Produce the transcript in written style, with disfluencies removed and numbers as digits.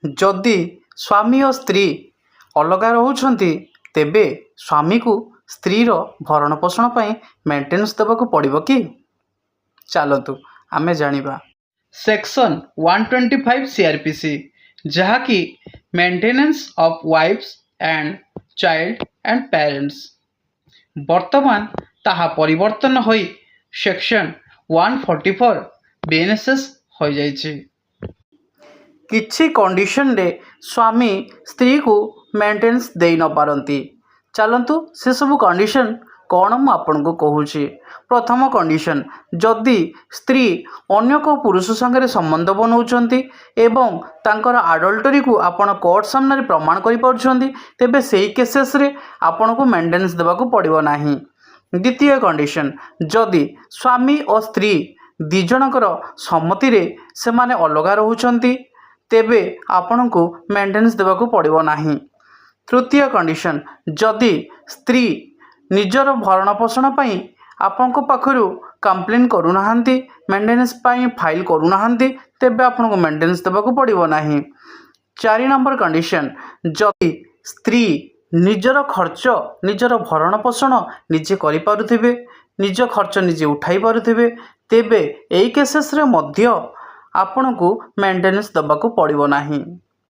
जदि स्वामी और स्त्री अलगा रोचंती तेबे स्वामी को स्त्रीर भरण पोषण पर मेंटेनेंस देवाक पड़ो कि चलतु आमे जानिबा सेक्शन 125 सीआरपीसी जहाँकि maintenance of wife's and child and parents वर्तमान ताहा परिवर्तन होई सेक्शन 144 बीएनएसएस हो जाइछि। किछि कंडीशन रे स्वामी स्त्री को मेंटेनेंस दे न पारंती चलतु से सब कंडीशन कौन मु आपन को कहूची। प्रथम कंडीशन जदि स्त्री अन्य को पुरुष संगे संबंध बनाउछंती एवं तांकर आडल्टरी को आपण कोर्ट सामने प्रमाण करि पारुछंती तेबे सेही केसेस रे आपण को मेंटेनेंस देबाक पड़िबो नाही। द्वितीय कंडीशन जदि स्वामी और स्त्री दी जनकर सम्मति रे से माने अलगा रहउछंती तेबे आपण को मेंटेनेंस देबाक पड़िबो नाही। तृतीय कंडीशन जदि स्त्री निजर भरण पोषण पाई आपण को पाखरु कंप्लेन करूना मेंटेनेंस पाई फाइल करूना तेबे आपण को मेंटेनेंस देबाक पड़िबो नाही। 4 नंबर कंडीशन जदि स्त्री निजर खर्च निजर भरण पोषण निजे करि पारुथिबे निज खर्च निजे उठाई पारुथिबे तेबे एई केसेस रे मध्य आपण को मेंटेनेंस देबाक पड़िबो नाही।